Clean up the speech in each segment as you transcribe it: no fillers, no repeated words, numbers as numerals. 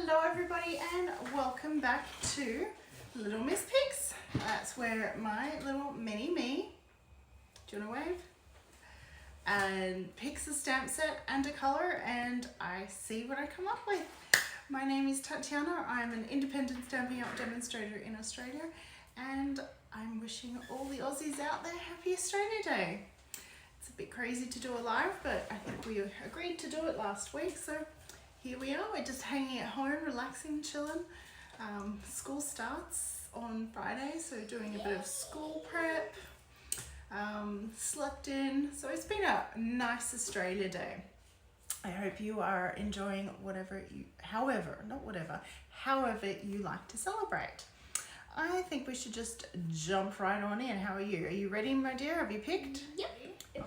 Hello everybody and welcome back to Little Miss Pigs. That's where my little mini me, do you want to wave? And picks a stamp set and a colour and I see what I come up with. My name is Tatiana. I'm an independent Stampin' Up demonstrator in Australia and I'm wishing all the Aussies out there happy Australia Day. It's a bit crazy to do a live, but I think we agreed to do it last week, so here we are. We're just hanging at home, relaxing, chilling. School starts on Friday, so doing a bit of school prep. Slept in, so it's been a nice Australia Day. I hope you are enjoying however you like to celebrate. I think we should just jump right on in. How are you? Are you ready, my dear? Have you picked? Yep.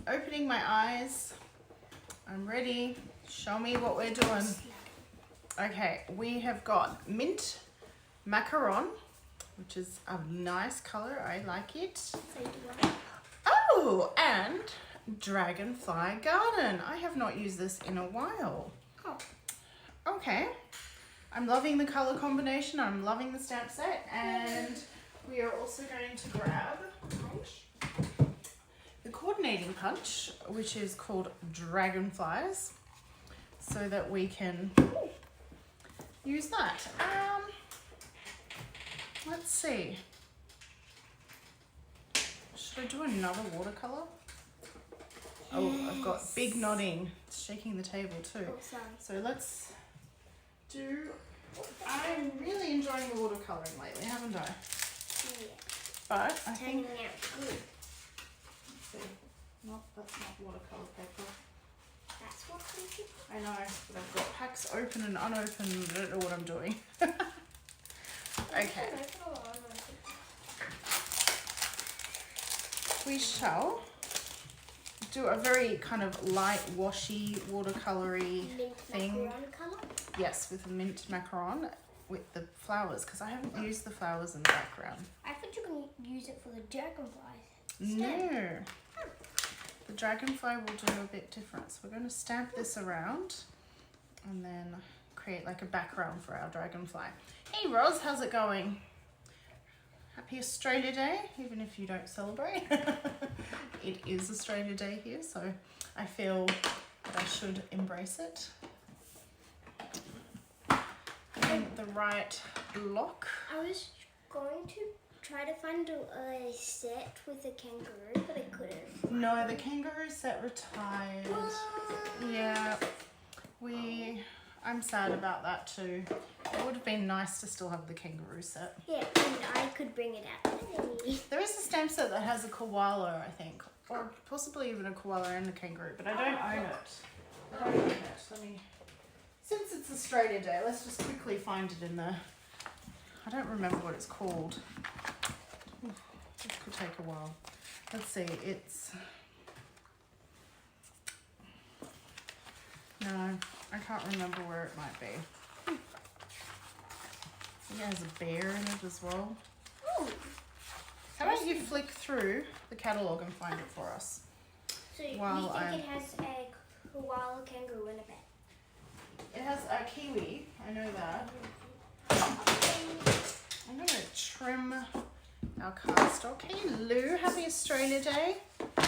Opening my eyes. I'm ready. Show me what we're doing. Okay, we have got mint macaron, which is a nice color. I like it. Oh, and Dragonfly Garden. I have not used this in a while. Oh. Okay. I'm loving the color combination. I'm loving the stamp set, and we are also going to grab the coordinating punch, which is called Dragonflies, so that we can use that. Let's see. Should I do another watercolor? Oh, I've got big nodding. It's shaking the table too. So let's do. I'm really enjoying the watercoloring lately, haven't I? Yeah. But I think. Good. See. No, that's not watercolor paper. That's what paper? I know, but I've got packs open and unopened. I don't know what I'm doing. Okay. We shall do a very kind of light washy watercolory thing. Mint macaron colour? Yes, with the mint macaron with the flowers, because I haven't used the flowers in the background. I thought you could use it for the dragonflies. No. The dragonfly will do a bit different. So we're going to stamp this around and then create like a background for our dragonfly. Hey Roz, how's it going? Happy Australia Day, even if you don't celebrate. It is Australia Day here, so I feel that I should embrace it. Getting the right block. I was going to try to find a set with a kangaroo, but I couldn't. No, the kangaroo set retired. Yeah, I'm sad about that too. It would have been nice to still have the kangaroo set. Yeah, and I could bring it out. There is a stamp set that has a koala, I think, or possibly even a koala and a kangaroo, but I don't own it. Since it's Australia Day, let's just quickly find it in the. I don't remember what it's called. This could take a while. Let's see, it's. No, I can't remember where it might be. It has a bear in it as well. Ooh. How about you flick through the catalogue and find it for us? So you think it has a koala, kangaroo, and a bear? It has a kiwi, I know that. I'm going to trim our cardstock. Hey Lou, happy Australia Day. Are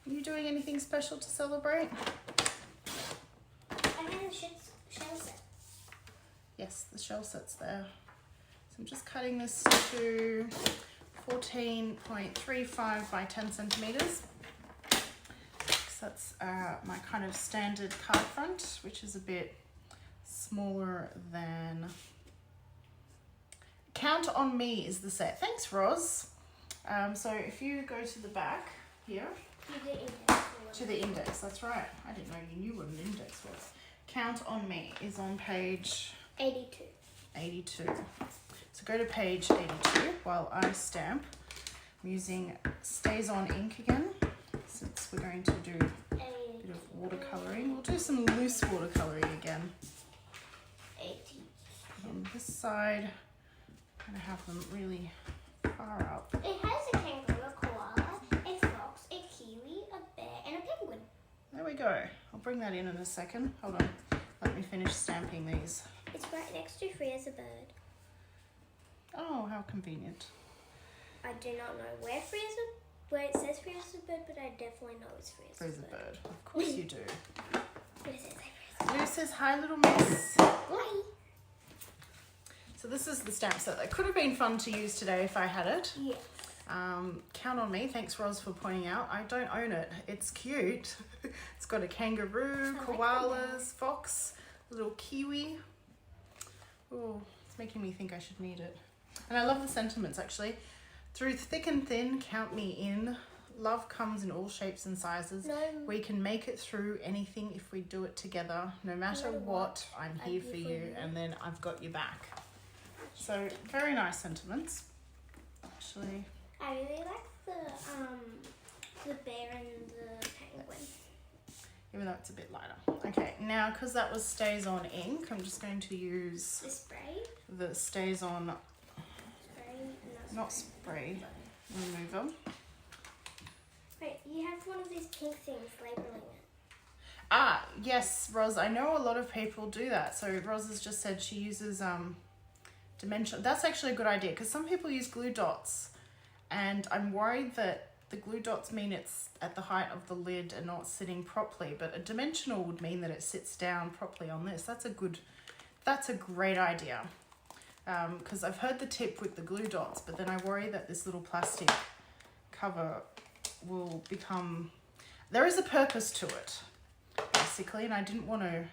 you doing anything special to celebrate? I have a shell set. Yes, the shell set's there. So I'm just cutting this to 14.35 by 10 centimeters. So that's my kind of standard card front, which is a bit smaller than. Count on Me is the set. Thanks, Roz. So if you go to the back here. To the index, that's right. I didn't know you knew what an index was. Count on Me is on page 82. So go to page 82 while I stamp. I'm using Stays On ink again, since we're going to do a bit of watercolouring. We'll do some loose watercolouring again. 80. On this side, I'm going to have them really far up. It has a kangaroo, a koala, a fox, a kiwi, a bear, and a penguin. There we go. I'll bring that in a second. Hold on. Let me finish stamping these. It's right next to Free as a Bird. Oh, how convenient. I do not know where it says Free as a Bird, but I definitely know it's Free Free as as a a Bird. bird. Of course you do. What does it say, Free as a Bird? Lou says, hi, little miss. Hi. So this is the stamp set that could have been fun to use today if I had it. Yeah. Count on me. Thanks, Roz, for pointing out. I don't own it. It's cute. It's got a kangaroo, I like koalas, fox, a little kiwi. Oh, it's making me think I should need it. And I love the sentiments, actually. Through thick and thin, count me in. Love comes in all shapes and sizes. No. We can make it through anything if we do it together. No matter what, I'm here for you, and then I've got your back. So, very nice sentiments. Actually, I really like the bear and the penguin. even though it's a bit lighter. Okay, now because that was Stays On ink, I'm just going to use The spray. the Stays On, Spray. not spray, remover. Wait, you have one of these pink things labeling it. Ah, yes, Roz, I know a lot of people do that. So Roz has just said she uses dimensional. That's actually a good idea because some people use glue dots, and I'm worried that the glue dots mean it's at the height of the lid and not sitting properly, but a dimensional would mean that it sits down properly on this. That's a great idea, because I've heard the tip with the glue dots, but then I worry that this little plastic cover will become, there is a purpose to it basically, and I didn't want to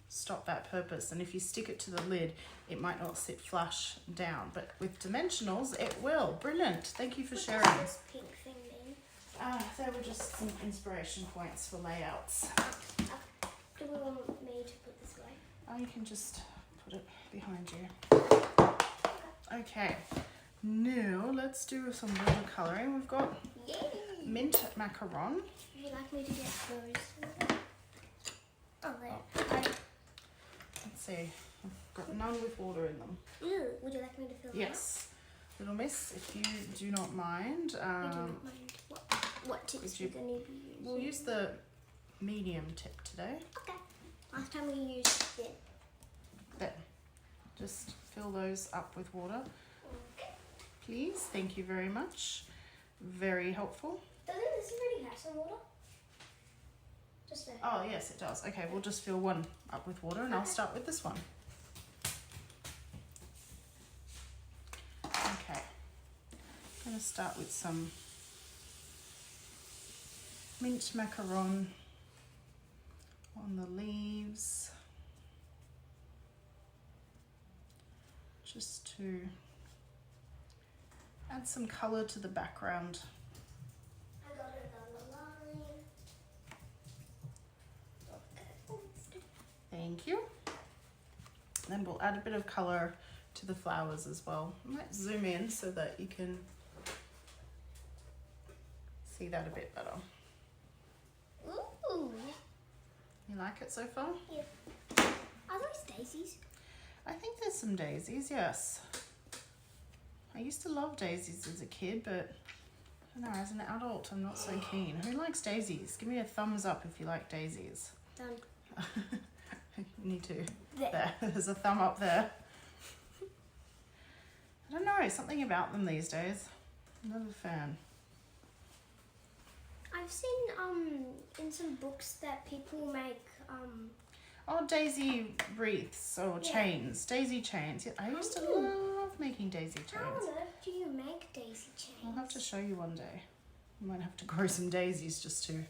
stop that purpose. And if you stick it to the lid, it might not sit flush down, but with dimensionals it will. Brilliant. Thank you for sharing. What does this pink thing mean? They were just some inspiration points for layouts. Do we want me to put this away? Oh, you can just put it behind you. Okay, now let's do some watercolouring. We've got Yay! mint macaron. Would you like me to get those? Oh, there. Let's see, I've got none with water in them. Ew, would you like me to fill them Yes, little miss, if you do not mind. up? I do not mind. What tips you- we're going to be using? We'll use the medium tip today. Okay. Last time we used it. There, just fill those up with water, Okay. please. Thank you very much. Very helpful. Doesn't this already have some water? Just there. Oh, yes, it does. Okay, we'll just fill one up with water, and I'll Okay. start with this one. Okay, I'm going to start with some mint macaron on the leaves, just to add some colour to the background. I got it on the line. Okay. Thank you. Then we'll add a bit of colour to the flowers as well. I might zoom in so that you can see that a bit better. Ooh. You like it so far? Yeah. Are those daisies? I think there's some daisies, yes. I used to love daisies as a kid, but I don't know, as an adult I'm not so keen. Who likes daisies? Give me a thumbs up if you like daisies. Done. Me too. There. There's a thumb up there. I don't know, something about them these days. I'm not a fan. I've seen in some books that people make Oh, daisy wreaths or Yeah. chains. Daisy chains. Yeah, I used to love making daisy how chains. on earth do you make daisy chains? I'll have to show you one day. You might have to grow some daisies just to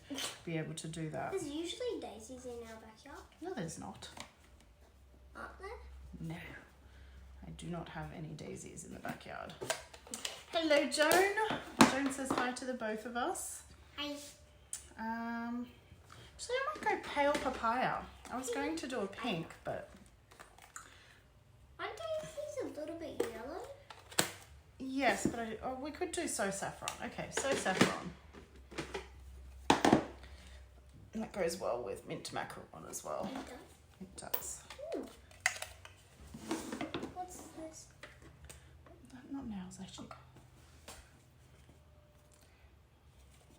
be able to do that. There's usually daisies in our backyard, No, there's not. aren't there? No. I do not have any daisies in the backyard. Hello, Joan. Joan says hi to the both of us. Hi. Actually, I might go pale papaya. I was going to do a pink, but Aren't daisies a little bit yellow? yes, but we could do So Saffron. Okay, So Saffron. And that goes well with mint macaron as well. It does. It does. Ooh. What's this? Not nails, actually.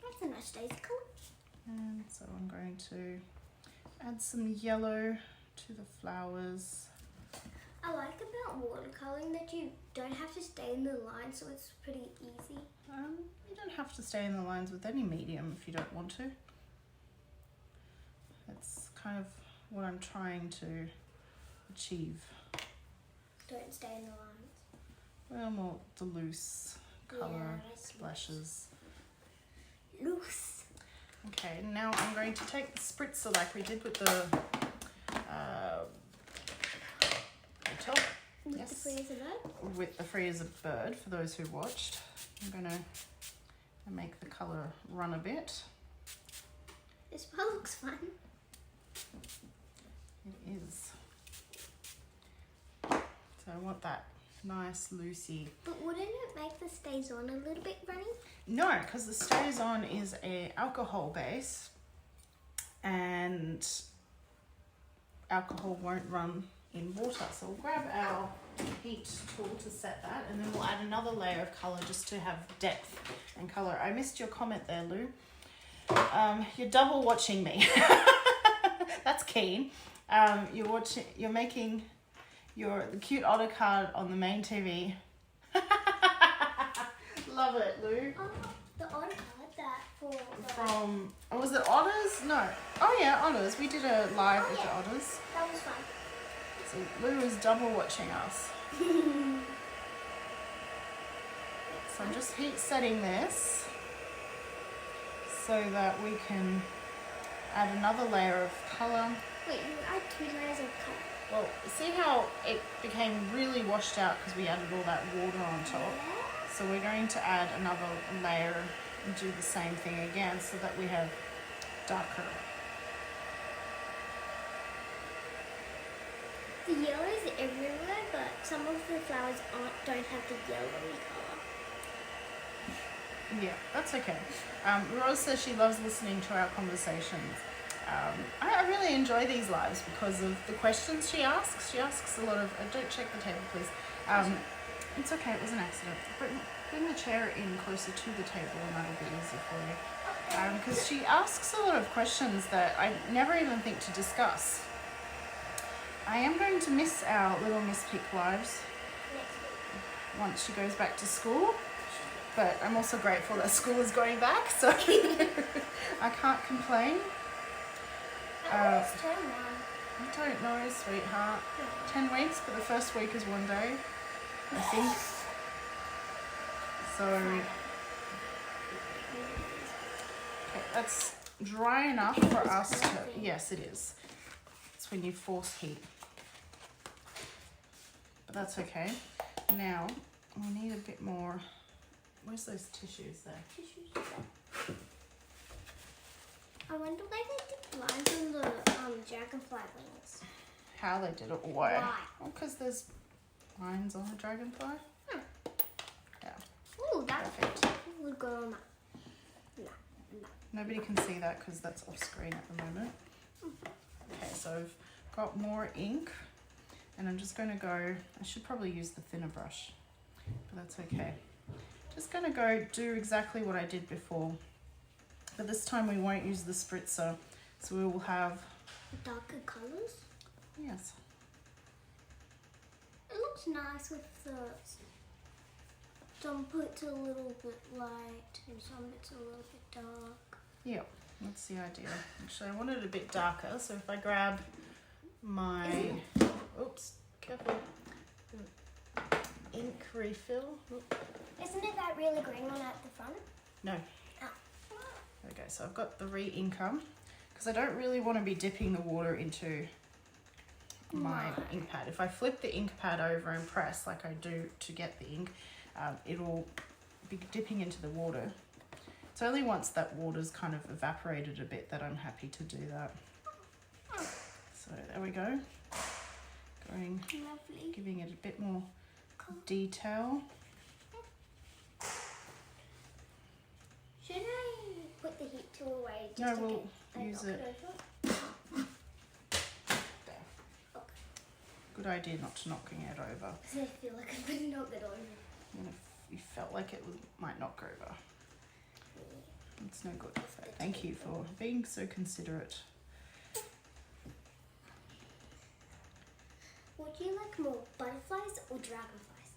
That's a nice daisy colour. And so I'm going to add some yellow to the flowers. I like about watercolouring that you don't have to stay in the line, so it's pretty easy. You don't have to stay in the lines with any medium if you don't want to. That's kind of what I'm trying to achieve. Don't stay in the lines. Well, more the loose colour Yeah, splashes. Loose. Okay, now I'm going to take the spritzer like we did with the hotel. With Yes. the freezer bird? With the free as a bird, for those who watched. I'm going to make the colour run a bit. This part looks fun. It is. So I want that nice loosey. But wouldn't it make the stays on a little bit runny? No, because the Stays On is a alcohol base and alcohol won't run in water. So we'll grab our heat tool to set that, and then we'll add another layer of colour just to have depth and colour. I missed your comment there, Lou. You're double watching me. That's keen. You're making the cute otter card on the main TV. Love it, Lou. Oh, the odd card that for the... From, was it otters? No. Oh yeah, otters. We did a live with the otters. That was fun. So Lou is double watching us. So I'm just heat setting this so that we can add another layer of colour. Wait, you add 2 layers of colour. Well, see how it became really washed out because we added all that water on top? Yeah. So we're going to add another layer and do the same thing again so that we have darker. The yellow is everywhere, but some of the flowers don't have the yellowy colour. Yeah, that's okay. Rose says she loves listening to our conversations. I really enjoy these lives because of the questions she asks. She asks a lot of... don't check the table, please. It's okay, it was an accident. Bring the chair in closer to the table and that'll be easy for you. Because she asks a lot of questions that I never even think to discuss. I am going to miss our little Miss Pick lives once she goes back to school. But I'm also grateful that school is going back, so I can't complain. It's term 1. I don't know, sweetheart. 10 weeks, but the first week is 1 day, I think. So, okay, that's dry enough for us to... Yes, it is. It's when you force heat. But that's okay. Now, we need a bit more... Where's those tissues there? I wonder why they did lines on the dragonfly wings. How they did it? Why? Why? Well, because there's lines on the dragonfly. Yeah. Ooh, that Perfect. would go on that. No. Nobody can see that because that's off screen at the moment. Okay, so I've got more ink and I'm just going to go... I should probably use the thinner brush, but that's okay. Just going to go do exactly what I did before. But this time we won't use the spritzer, so we will have... Darker colours? Yes. It looks nice with the... Some bits a little bit light and some bits a little bit dark. Yep, that's the idea. Actually, I want it a bit darker, so if I grab my... Oops, careful. Ink refill. Oop. Isn't it that really green one at the front? No. Oh. Okay, so I've got the re-inker because I don't really want to be dipping the water into my ink pad. If I flip the ink pad over and press like I do to get the ink, it'll be dipping into the water. It's only once that water's kind of evaporated a bit that I'm happy to do that. So there we go. Going, Lovely. giving it a bit more detail. Should I put the heat tool away? No, we'll use it. Over? There. Okay. Good idea not to knocking it over. Because I feel like I'm going to knock it over. And if you felt like it might knock over. It's no good. So thank you for being so considerate. Would you like more butterflies or dragonflies?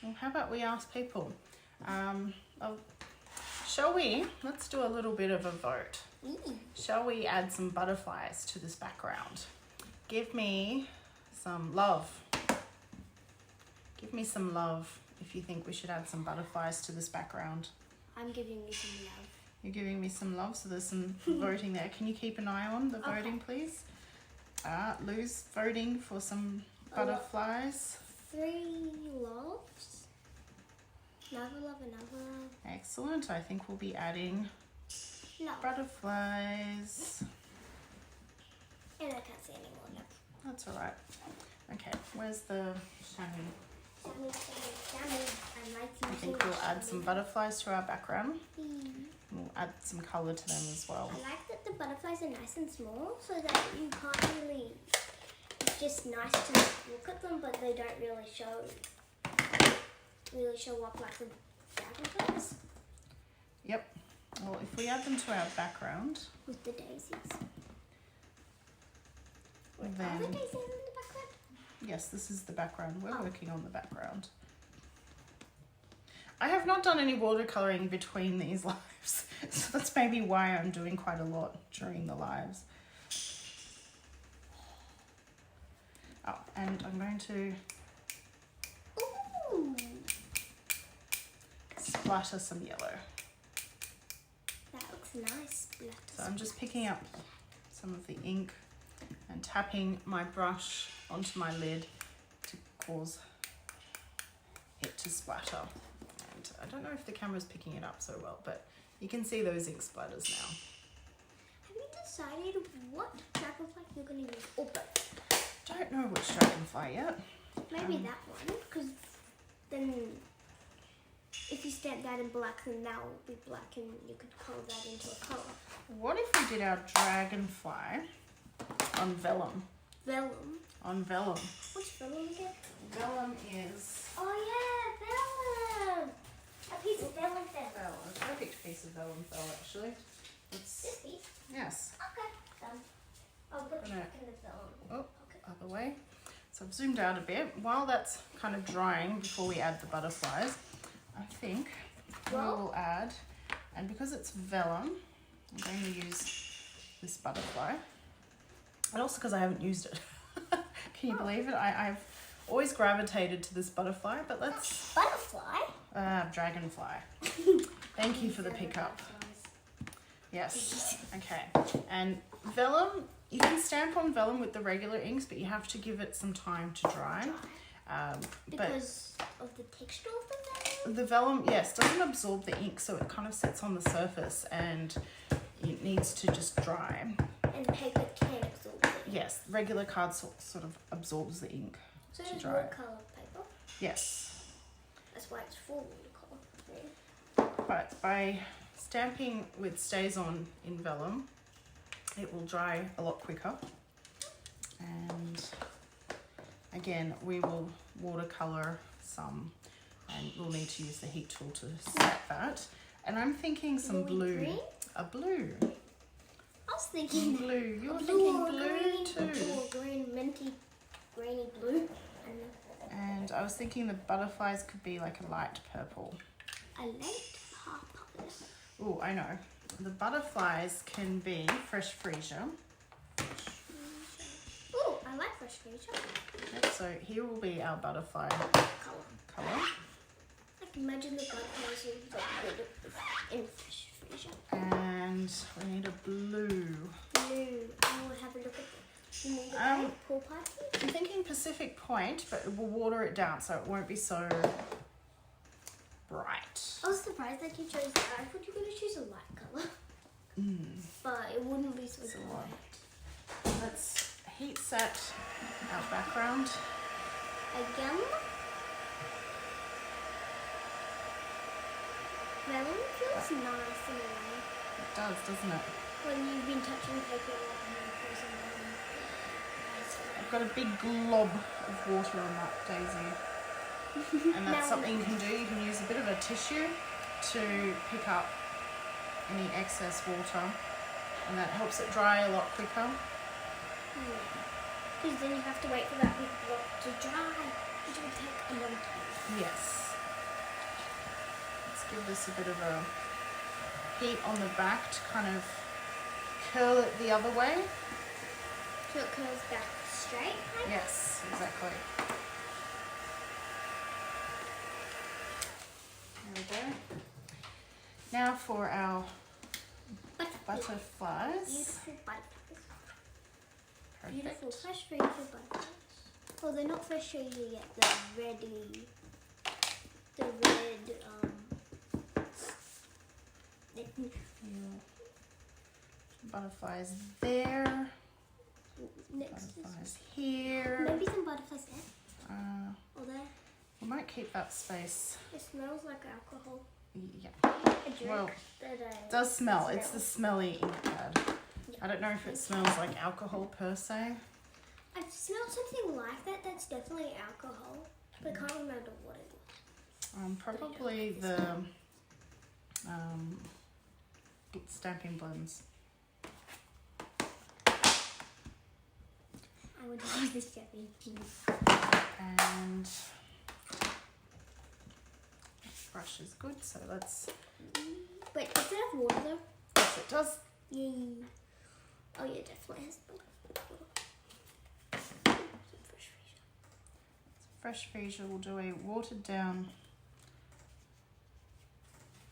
Well, how about we ask people? Shall we? Let's do a little bit of a vote. Shall we add some butterflies to this background? Give me some love. Give me some love if you think we should add some butterflies to this background. I'm giving you some love. You're giving me some love, so there's some voting there. Can you keep an eye on the voting, please? Lou's voting for some butterflies. 3 loves. Another love, another love. Excellent. I think we'll be adding Love. butterflies. And I can't see any more love. That's all right. Okay, where's the chamois? Sammy. I like I think we'll add some butterflies to our background. We'll add some colour to them as well. I like that the butterflies are nice and small so that you can't really... It's just nice to look at them, but they don't really show up like the dragonflies Yep. Well, if we add them to our background, with the daisies. Are then... the daisies in the background? Yes, this is the background. We're working on the background. I have not done any watercolouring between these lives, so that's maybe why I'm doing quite a lot during the lives. Oh, and I'm going to Ooh, splatter some yellow. that looks nice. So I'm just picking up some of the ink and tapping my brush onto my lid to cause it to splatter. And I don't know if the camera's picking it up so well, but you can see those ink splatters now. Have you decided what dragonfly you're going to use? Or both? Don't know which dragonfly yet. Maybe that one, because then if you stamp that in black, then that will be black and you could colour that into a colour. What if we did our dragonfly on vellum? Vellum. On vellum. What's vellum again? Vellum is Oh yeah, vellum! A piece of vellum then. vellum. A perfect piece of vellum fell actually. It's This piece? yes. Okay, done. I'll put it Gonna- back in the vellum. Oh, Okay. other way. So I've zoomed out a bit. While that's kind of drying before we add the butterflies, I think we will add, and because it's vellum, I'm going to use this butterfly. And also because I haven't used it. Can you believe it? I've always gravitated to this butterfly, but let's... Butterfly? Dragonfly. Thank you for the pickup. Yes. Okay. And vellum, you can stamp on vellum with the regular inks, but you have to give it some time to dry. Because of the texture of the vellum? The vellum, yes, doesn't absorb the ink, so it kind of sits on the surface and it needs to just dry. And paper can absorb it. Yes, regular card sort of absorbs the ink So to it's dry. watercolour paper. Yes. That's why it's full watercolour. But by stamping with StazOn in vellum, it will dry a lot quicker. And again, we will watercolour some, and we'll need to use the heat tool to set that. And I'm thinking some blue. Green? A blue. I was thinking Blue. You're blue thinking or blue green, too. Or green, minty, grainy blue. I don't know. And I was thinking the butterflies could be like a light purple. A late purple. Oh, I know. The butterflies can be fresh freesia. Ooh, I like fresh freesia. Yep, so here will be our butterfly Colour. colour. I can imagine the butterflies with like good in fresh freesia. And we need a blue. Blue. I will have a look at it. You need a pool party? I'm thinking Pacific Point, but we'll water it down so it won't be so bright. I was surprised that you chose that. I thought you were going to choose a light colour. But it wouldn't be so It's a bright. lot. Let's heat set our background. Again? Vellum feels nice in a way. It does, doesn't it? When you've been touching paper a lot and you feel some vellum. I've got a big glob of water on that daisy. And that's Now- something you can do. You can use a bit of a tissue to pick up any excess water, and that helps it dry a lot quicker. Because then you have to wait for that big block to dry, which will take a long time. Yes. Let's give this a bit of a heat on the back to kind of curl it the other way. So it curls back straight? Right? Yes, exactly. There we go. Now for our butterflies. Beautiful butterflies. Perfect. Beautiful, fresh freezer butterflies. Oh, they're not fresh freezer yet. They're ready. The red, Butterflies there. next Butterflies here. maybe some butterflies there. Or there. We might keep that space. It smells like alcohol. Yeah. A drink Well, that it does smell. It's the smelly ink pad. Yeah. I don't know if it smells like alcohol per se. I've smelled something like that. That's definitely alcohol, but I can't remember what it was. Probably the stamping blends. I would use this Japanese cheese. And brush is good, so let's. Wait, does it have water though? Yes, it does. Yay. Oh yeah, definitely has water. Fresh Freesia will do a watered down.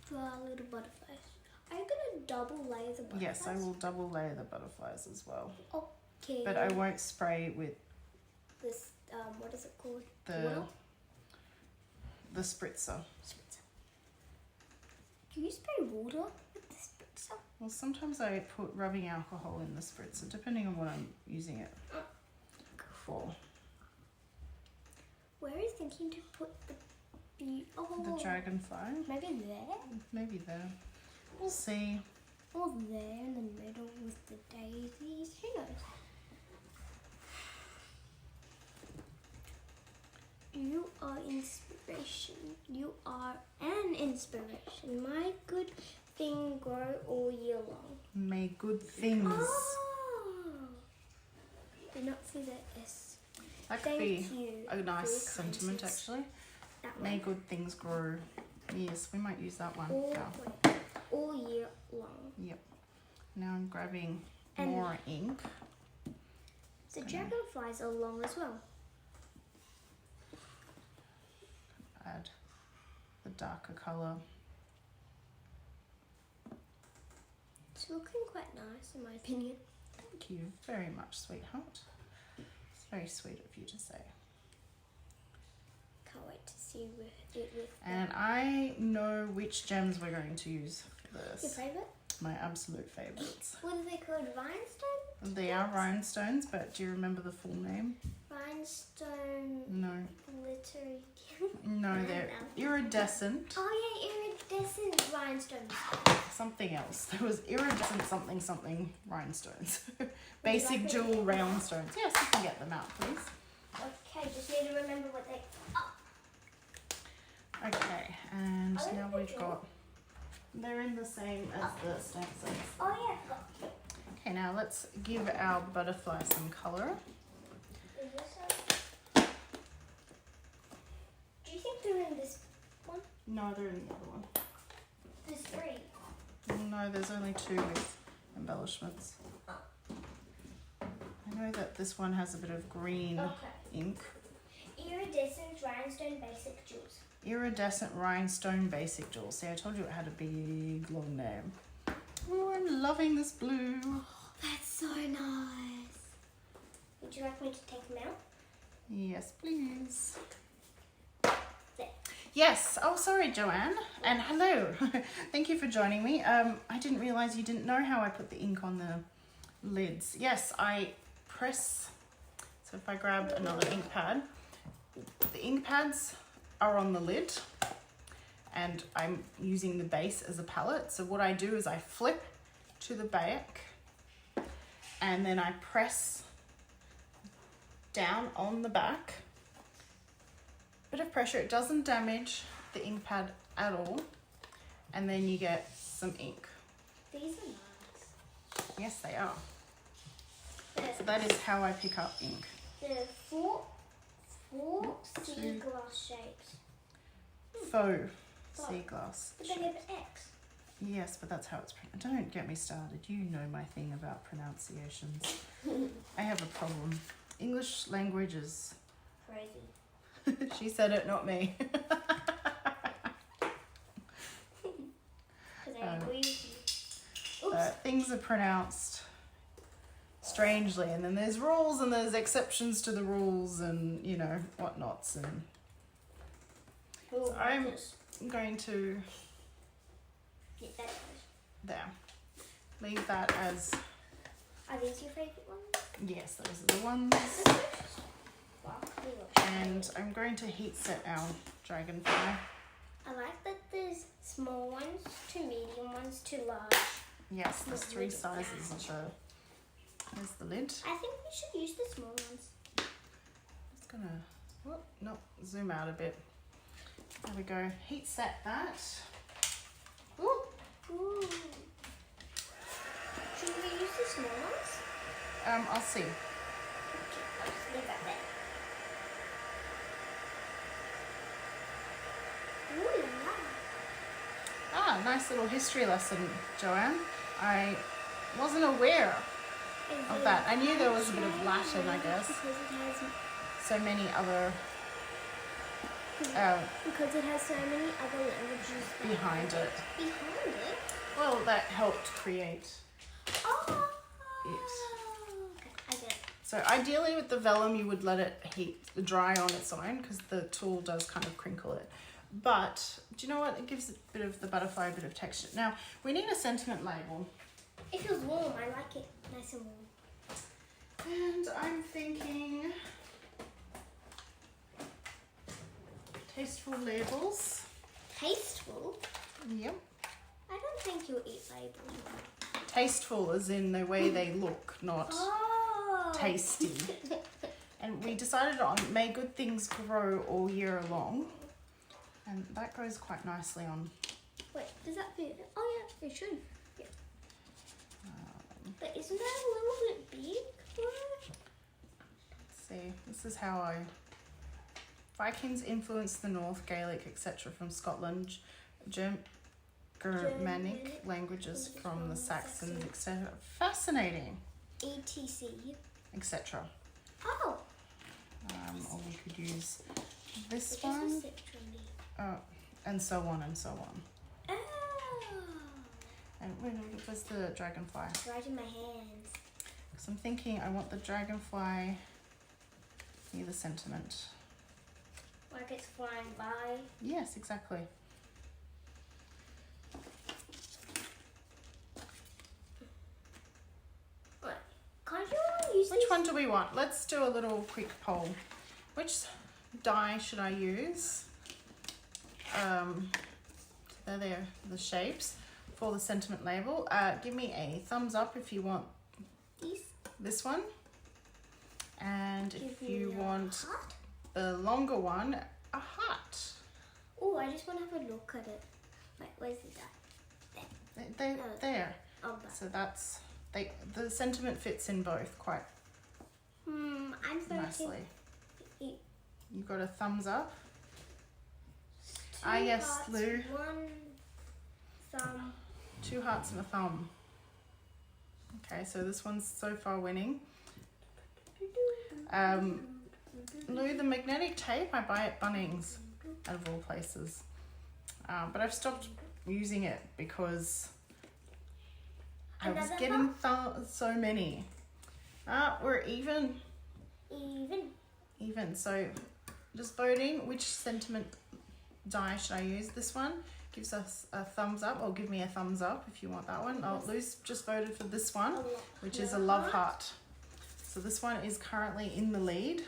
For our little butterflies. Are you gonna double layer the butterflies? Yes, I will double layer the butterflies as well. Okay. But I won't spray with This, what is it called? the Water? the spritzer. Spritzer. Do you spray water with the spritzer? Well, sometimes I put rubbing alcohol in the spritzer, depending on what I'm using it for. Where are you thinking to put the The Dragonfly, maybe there? maybe there. We'll see. Or there in the middle with the daisies? Who knows? You are inspiration. You are an inspiration. My good thing grow all year long. May good things. Oh! Did not see the S. That could Thank be you a nice for your sentiment, kindness. actually. That May one. good things grow. Yes, we might use that one. All, now. wait, all year long. Yep. Now I'm grabbing And- more ink. The dragonflies are long as well. Add the darker colour. It's looking quite nice in my opinion. Thank you very much, sweetheart. It's very sweet of you to say. Can't wait to see it with And I know which gems we're going to use for your this. favourite. My absolute favourites. What are they called? Rhinestone? They are rhinestones, but do you remember the full name? Rhinestone No. glittery. No, they're iridescent. Oh yeah, iridescent rhinestones. Something else. There was iridescent something something rhinestones. Basic like me to jewel get them round out? stones. Yes, you can get them out, please. Okay, just need to remember what they. Oh, Okay, and Are they now we've picture? got. They're in the same as the stamp sets. oh yeah, I forgot. Okay, now let's give our butterfly some colour. Is this a... Do you think they're in this one? No, they're in the other one. There's three. No, there's only two with embellishments. I know that this one has a bit of green Okay. ink. Iridescent rhinestone basic jewels. Iridescent rhinestone basic jewels. See, I told you it had a big long name. Oh, I'm loving this blue. That's so nice. Would you like me to take them out? Yes, please. There. Yes. Oh, sorry, Joanne. And hello. Thank you for joining me. I didn't realise you didn't know how I put the ink on the lids. Yes, I press. So if I grab another ink pad, the ink pads are on the lid, and I'm using the base as a palette. So what I do is I flip to the back, and then I press down on the back. Bit of pressure, it doesn't damage the ink pad at all, and then you get some ink. These are nice. Yes, they are. They're, So that is how I pick up ink. there are four sea glass shapes. Faux sea glass. But they have X. Yes, but that's how it's pronounced. Don't get me started. You know my thing about pronunciations. I have a problem. English language is... Crazy. She said it, not me. Because I agree with you. Oops. Things are pronounced strangely, and then there's rules and there's exceptions to the rules and, you know, whatnots. And Ooh, so I'm this. going to... Yeah, that goes. There. Leave that as... Are these your favourite ones? Yes, those are the ones. And I'm going to heat set our Dragonfly. I like that there's small ones to medium ones to large. Yes, there's 3 sizes of the... There's the lid. I think we should use the small ones. Just gonna... Whoop, no, zoom out a bit. There we go. Heat set that. Ooh. Ooh. Should we use the small ones? I'll see. Okay, I'll just leave that there. Ooh la la. Nice little history lesson, Joanne. I wasn't aware of that. I knew there was a bit of Latin, I guess. Because it has So many other because it has so many other languages behind it. Behind it? Well, that helped create Oh! it. Okay, I get it. So ideally with the vellum you would let it dry on its own because the tool does kind of crinkle it. But do you know what? It gives a bit of the butterfly a bit of texture. Now we need a sentiment label. It feels warm. I like it. Nice and warm. And I'm thinking tasteful labels. Tasteful? Yep. I don't think you'll eat labels. Tasteful as in the way they look, not Oh! tasty. And we decided on may good things grow all year long. And that goes quite nicely on. Wait, does that fit? Oh yeah, it should. Yeah. But isn't that a little bit big for it? Let's see, this is how I... Vikings influenced the North, Gaelic, etc. from Scotland, Germanic languages from the Saxons, etc. Fascinating. ETC. Etc. Oh! Or we could use this Which one. is the citrusy. Oh, and so on and so on. Oh! And where's the dragonfly? It's right in my hands. Because I'm thinking I want the dragonfly near the sentiment. Like it's flying by. Yes, exactly. Right. Can't you use Which one do we want? Let's do a little quick poll. Which die should I use? They're the shapes for the sentiment label. Give me a thumbs up if you want these? this one. And if Give you me a want heart? the longer one, a heart. Oh, I just want to have a look at it. Wait, where's it at? There. Oh, that. So that's the sentiment fits in both quite I'm thinking. nicely. Eat. You got a thumbs up. Two Yes, hearts, Lou. One thumb. 2 hearts and a thumb. Okay, so this one's so far winning. Lou, the magnetic tape I buy at Bunnings, out of all places. But I've stopped using it because I was Another getting so many. We're even. Even. So just voting which sentiment die should I use. This one gives us a thumbs up, or give me a thumbs up if you want that one. Lou's just voted for this one, which is a love heart. So this one is currently in the lead.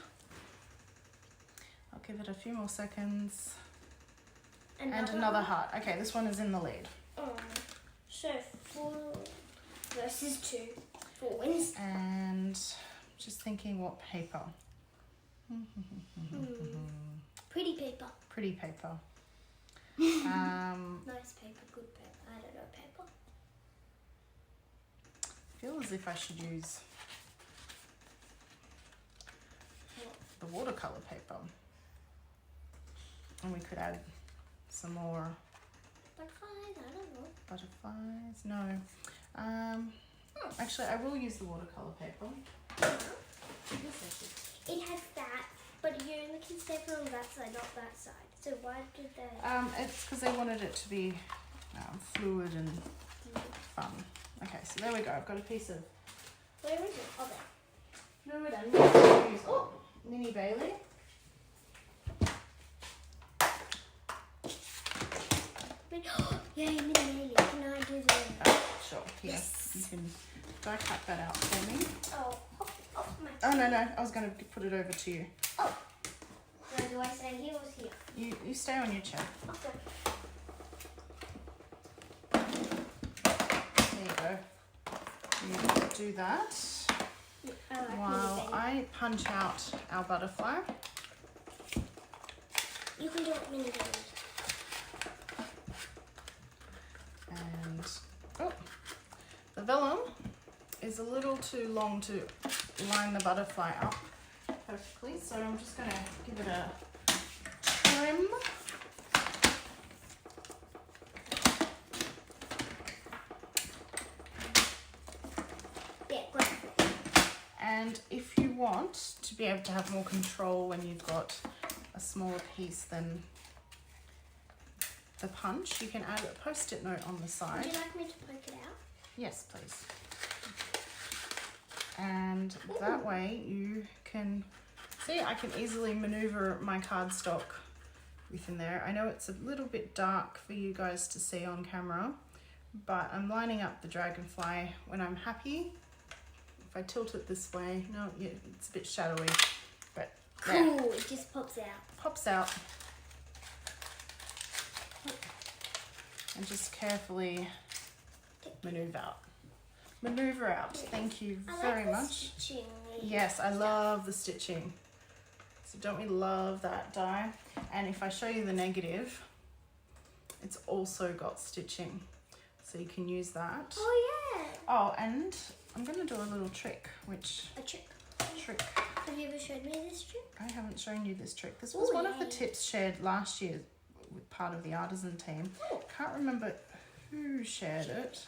I'll give it a few more seconds. And another heart. Okay, this one is in the lead. Oh, so 4 versus 2. 4 wins. And just thinking what paper. Pretty paper. Pretty paper. Nice paper, good paper. I don't know paper. feel as if I should use the watercolor paper. And we could add some more Butterflies, I don't know. butterflies. No. Actually, I will use the watercolor paper. It has that, but you only can staple on that side, not that side. So why did they? It's because they wanted it to be fluid and fun. Okay, so there we go. I've got a piece of. Where is it? Oh, there. No, we're done. We'll use Mini Bailey. Yay, Mini Bailey. Can I do the? Sure. Yes. You can die cut that out for me. Oh, my. Oh no, I was going to put it over to you. Oh. So do I stand here or here? You stay on your chair. Okay. There you go. You do that while I punch out our butterfly. You can do it Mini Bailey. And the vellum is a little too long to line the butterfly up perfectly, so I'm just going to give it a trim. Yeah, great. And if you want to be able to have more control when you've got a smaller piece than the punch, you can add a post-it note on the side. Would you like me to poke it out? Yes, please. And that way you can see I can easily maneuver my cardstock within there. I know it's a little bit dark for you guys to see on camera, but I'm lining up the dragonfly when I'm happy. If I tilt it this way, no, yeah, it's a bit shadowy, but yeah, Cool, it just pops out. pops out. And just carefully maneuver out. Thank you very much. Stitching. Yes, I love the stitching. So don't we love that die? And if I show you the negative, it's also got stitching. So you can use that. Oh yeah. Oh, and I'm going to do a little trick, which... A trick. Trick. Have you ever showed me this trick? I haven't shown you this trick. This was one of the tips shared last year with part of the artisan team. Can't remember who shared it.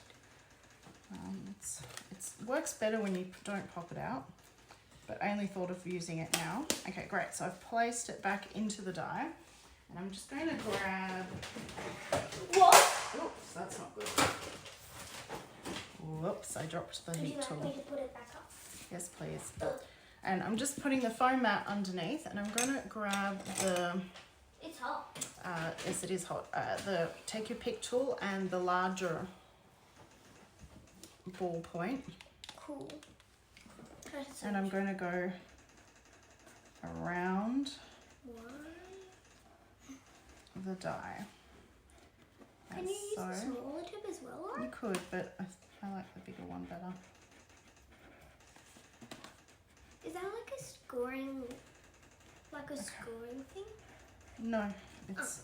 It works better when you don't pop it out, but I only thought of using it now. Okay, great. So I've placed it back into the die, and I'm just going to grab... What? Oops, that's not good. Whoops, I dropped the Would you heat like tool. me to put it back up? Yes, please. And I'm just putting the foam mat underneath, and I'm going to grab the... It's hot. Yes, it is hot. The take your pick tool and the larger ball point. Cool. And I'm going to go around the die. Can you use the smaller tip as well? Or? You could, but I like the bigger one better. Is that like a scoring thing? No, it's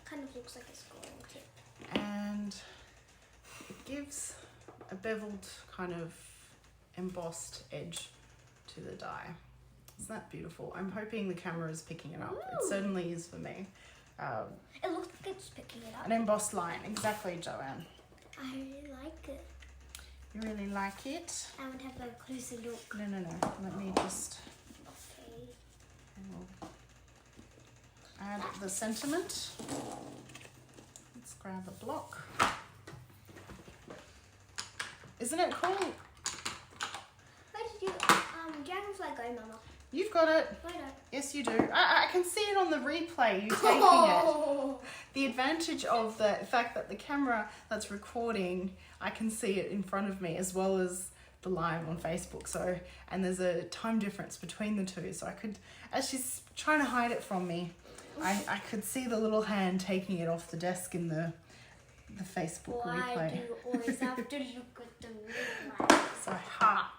Kind of looks like a scoring tip. and it gives a beveled kind of embossed edge to the die. Isn't that beautiful? I'm hoping the camera is picking it up. It certainly is for me. It looks like it's picking it up. An embossed line, exactly, Joanne. I really like it. You really like it? I would have a closer look. No. Let me just Okay. add the sentiment. Let's grab a block. Isn't it cool? Where did you Dragonfly go, Mama? You've got it. Where did Yes, you do. I can see it on the replay, you taking it. The advantage of the fact that the camera that's recording, I can see it in front of me as well as the live on Facebook. So, and there's a time difference between the two. So I could, as she's trying to hide it from me, I could see the little hand taking it off the desk in the Facebook replay. Why do you always have to look at the replay? So, ha!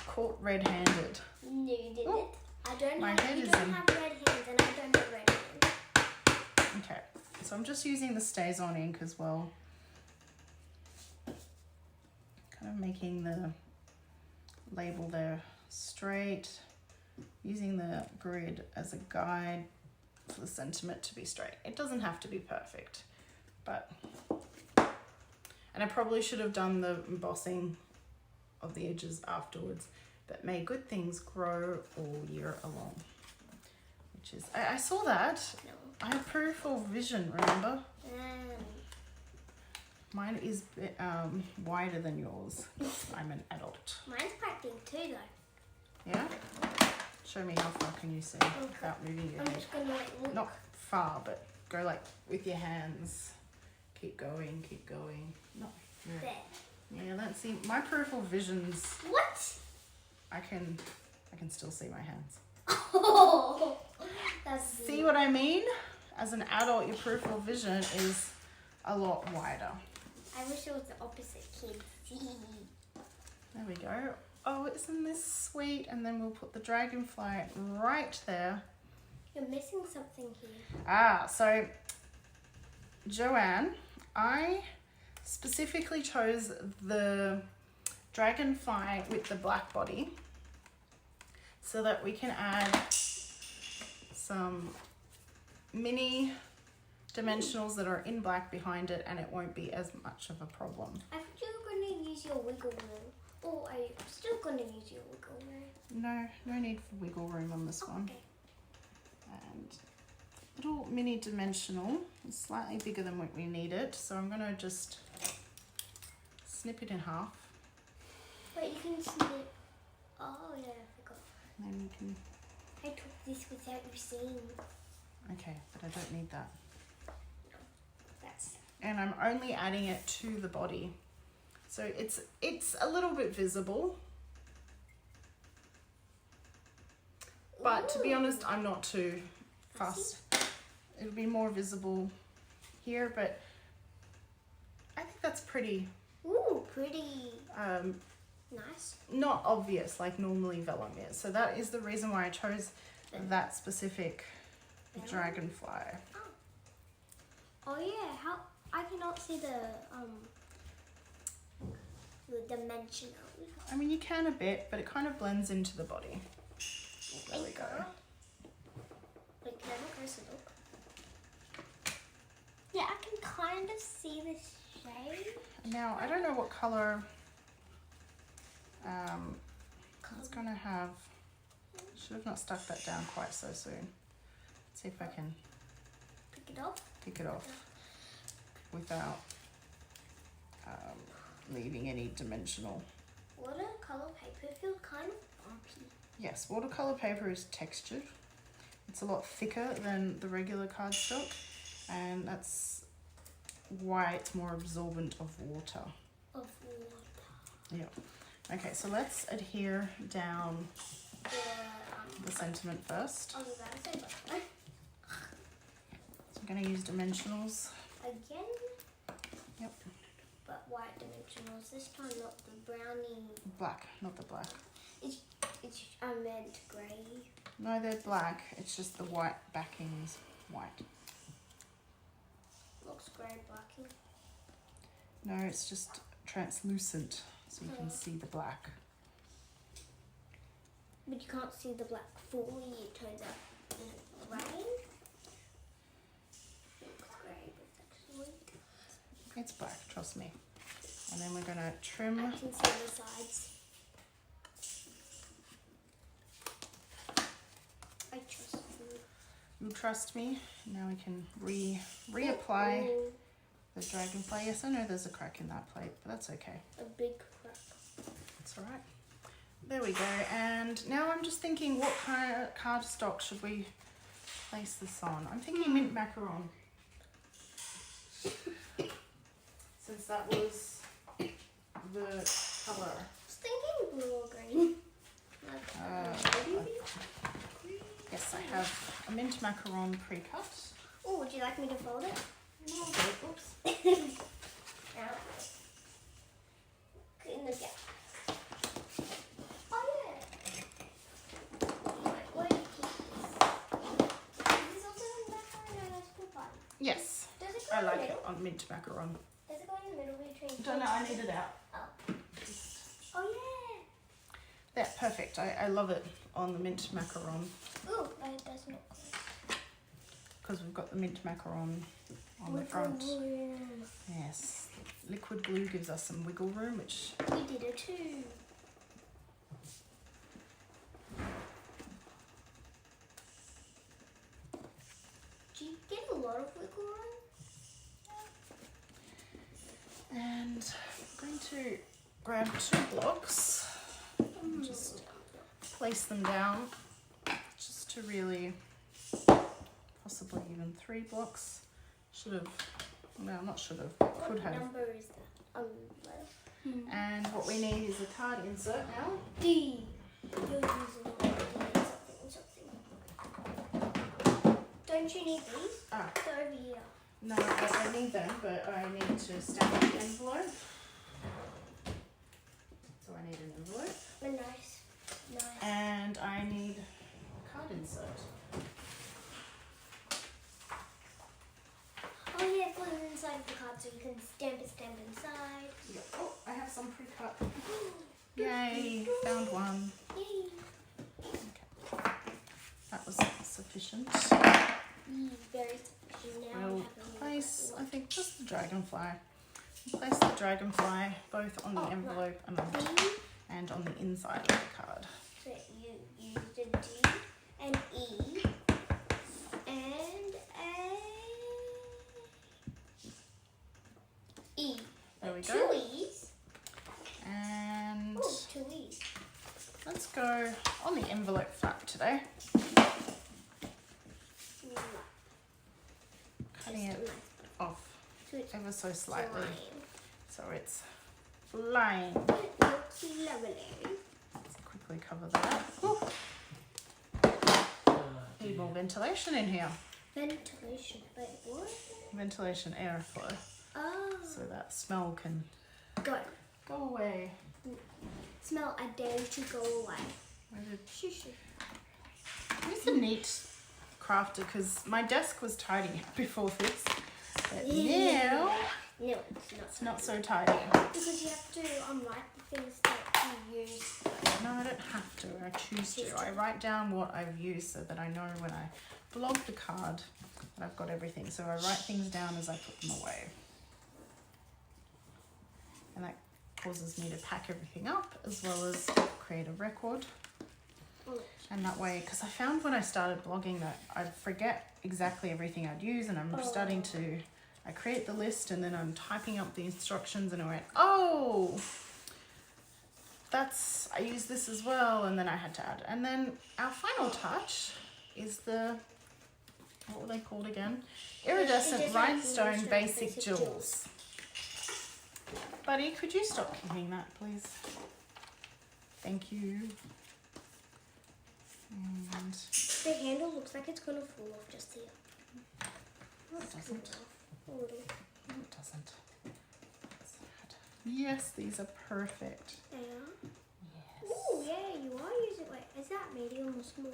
Caught red-handed. No, you didn't. Ooh, I don't my have, head you is don't in. have red hands and I don't have red hands. Okay, so I'm just using the Stays On ink as well. Kind of making the label there straight, using the grid as a guide for the sentiment to be straight. It doesn't have to be perfect, but, and I probably should have done the embossing of the edges afterwards, but may good things grow all year along, which is, I saw that. No. I have peripheral vision, remember? Mine is wider than yours. I'm an adult. Mine's quite big too though. Yeah? Show me how far can you see without moving your I'm head. just gonna look. Not far, but go like with your hands. Keep going, keep going. No. Yeah. There. Yeah, let's see. My peripheral vision's What? I can still see my hands. Oh, that's See what I mean? As an adult, your peripheral vision is a lot wider. I wish it was the opposite, kids. There we go. Oh, isn't this sweet? And then we'll put the dragonfly right there. You're missing something here. Ah, so Joanne, I specifically chose the dragonfly with the black body so that we can add some mini dimensionals that are in black behind it, and it won't be as much of a problem. I thought you were going to use your wiggle room. Or are you still going to use your wiggle room? No need for wiggle room on this one. Okay. And little mini dimensional, it's slightly bigger than what we need it, so I'm going to just snip it in half. Wait, you can see it. Oh yeah, I forgot. And then you can, I took this without you seeing. okay, but I don't need that. That's And I'm only adding it to the body. So it's a little bit visible. But to be honest, I'm not too fussed. It'll be more visible here, but I think that's pretty pretty um, nice. not obvious like normally vellum is. So that is the reason why I chose that specific dragonfly. Oh yeah, how I cannot see the dimensional. I mean, you can a bit, but it kind of blends into the body. There we go. Wait, can I look closer? Look. Yeah, I can kind of see the shade. Now, I don't know what color it's going to have. Should have not stuck that down quite so soon. Let's see if I can pick it off without leaving any dimensional. Watercolor paper feels kind of bumpy. Yes, watercolor paper is textured. It's a lot thicker than the regular cardstock, and that's why it's more absorbent of water. Yeah. Okay, so let's adhere down the sentiment first. I was about to say butterfly. So I'm going to use dimensionals. Again? Yep. But white dimensionals. This time not the brownie. Black, not the black. It's I meant grey. No, they're black. It's just the white backing is white. Looks grey blacking. No, it's just translucent, so you can see the black. But you can't see the black fully, it turns out grey. Looks grey, but it's actually It's black, trust me. And then we're going to trim. I can see the sides. I trust you. You trust me. Now we can reapply the dragonfly. Yes, I know there's a crack in that plate, but that's okay. A big crack. That's all right. There we go. And now I'm just thinking, what kind of cardstock should we place this on? I'm thinking mint macaron. Since that was the colour. I was thinking blue or green. Yes, I have a mint macaron pre-cut. Oh, would you like me to fold it? No, oops. Now, in the gap. Oh yeah. Where do you keep this? Is this also in the macaron or school party? Yes, Does it go I in the like middle? it on mint macaron. Does it go in the middle between? Don't know, I need it out. Oh. Yeah, perfect. I love it on the mint macaron Oh, it does not close. because we've got the mint macaron on the front. Yes. Liquid glue gives us some wiggle room, which... We did it too. Do you get a lot of wiggle room? And I'm going to grab 2 blocks, just place them down, just to really, possibly even 3 blocks. Should have, no, not should have, could have. What number is that? And what we need is a card insert now. D. You're using something. Don't you need these? Ah, They're over here. no, I need them, but I need to stamp the envelope. So I need an envelope. They're nice. Nice. And I need a card insert. Oh yeah, put it inside of the card so you can stamp inside. Yep. Oh, I have some pre-cut. Yay, found one. Yay. Okay. That was sufficient. Very sufficient. Now We'll we have a place, I think, just the dragonfly. Place the dragonfly both on the envelope and on the inside of the card. So you used a D, an E, and a E. There we go. 2 E's. And Oh, 2 E's. let's go on the envelope flap today. Cutting it off So it's ever so slightly. flying. So it's flying. It looks lovely. Let's quickly cover that. Ooh. Need more ventilation in here. Ventilation. Wait, what? Ventilation, airflow. Oh. So that smell can Go. go away. Smell, I dare to go away. Where did... Shush. It's a neat crafter because my desk was tidy before this. But now No, it's not so tidy. Because you have to write the things that you use. No, I don't have to. I choose to. I write down what I've used so that I know when I blog the card that I've got everything. So I write things down as I put them away. And that causes me to pack everything up as well as create a record. And that way, because I found when I started blogging that I'd forget exactly everything I'd use, and I'm starting to, I create the list and then I'm typing up the instructions and I went, oh, that's, I use this as well, and then I had to add. And then our final touch is the, what were they called again? Iridescent Rhinestone Basic Jewels. Buddy, could you stop kicking that, please? Thank you. And The handle looks like it's going to fall off just here. no, it doesn't. A little. No, it doesn't. Sad. Yes, these are perfect. They are? Yes. Oh, yeah, you are using. Wait, is that medium or small?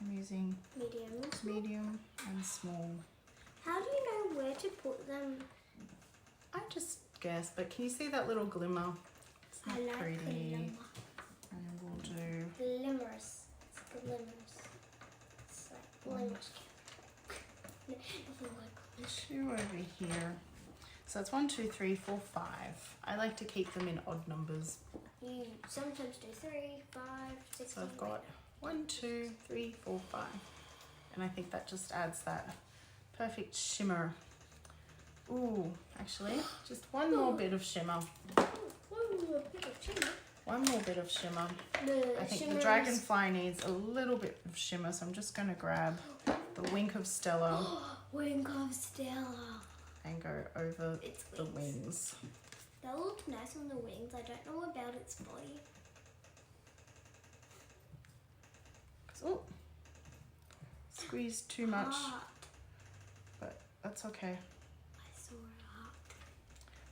I'm using Medium or small? medium and small. How do you know where to put them? I just guess, but can you see that little glimmer? It's not I like pretty. glimmer. And we'll do Glimmers. It's glimmers. It's like glimmers. Nothing like glimmers. 2 over here. So that's 1, 2, 3, 4, 5. I like to keep them in odd numbers. You sometimes do 3, 5, 6. So I've got 1, 2, 3, 4, 5. And I think that just adds that perfect shimmer. Ooh, actually, just one more bit of shimmer. One more bit of shimmer. I think the dragonfly needs a little bit of shimmer, so I'm just going to grab the Wink of Stella Wink of Stella. and go over Its the wings. That looked nice on the wings. I don't know about its body. Oh, squeezed too much, Heart. but that's okay. I saw a heart.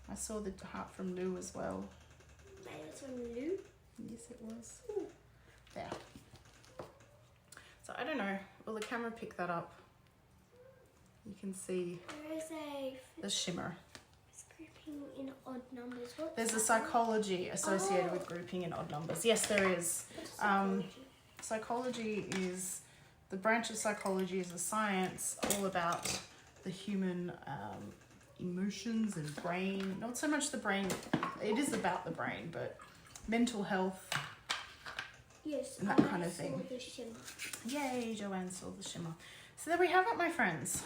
I saw the heart from Lou as well. Maybe it's from Lou. Yes, it was. Ooh. There. So I don't know. Will the camera pick that up? You can see There is a the shimmer. it's creepy. grouping in odd numbers. What's There's a that? psychology associated with Oh. grouping in odd numbers. Yes, there is. What's psychology? Psychology is, the branch of psychology is a science all about the human emotions and brain. Not so much the brain, it is about the brain, but mental health. Yes, And that kind of thing. The shimmer. Yay, Joanne saw the shimmer. So there we have it, my friends.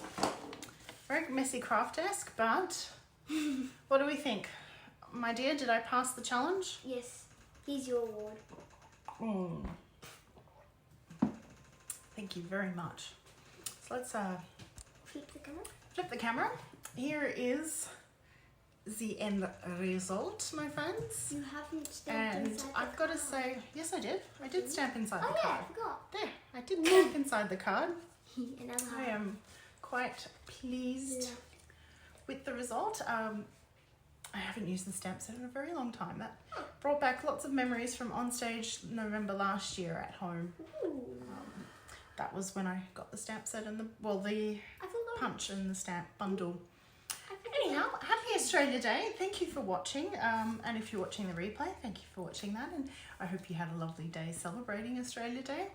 Very messy craft desk, but what do we think? My dear, did I pass the challenge? Yes, here's your award. Thank you very much. So let's Flip the camera. flip the camera. Here is the end result, my friends. You haven't stamped And inside I've the got to card. say, yes I did. I did stamp inside Oh the yeah, card. I forgot. There, I did stamp inside the card. Another I heart. am quite pleased Yeah. with the result. I haven't used the stamp set in a very long time. That brought back lots of memories from onstage November last year at home. Ooh. That was when I got the stamp set and the I forgot. punch and the stamp bundle. I forgot. Anyhow, happy Australia Day. Thank you for watching. And if you're watching the replay, thank you for watching that. And I hope you had a lovely day celebrating Australia Day.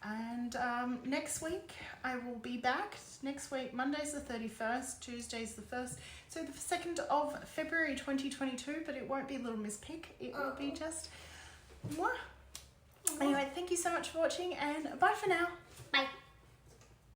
And next week I will be back. Next week, Monday's the 31st, Tuesday's the 1st. So the 2nd of February 2022, but it won't be Little Miss Pig. It will be just moi. Anyway, thank you so much for watching and bye for now.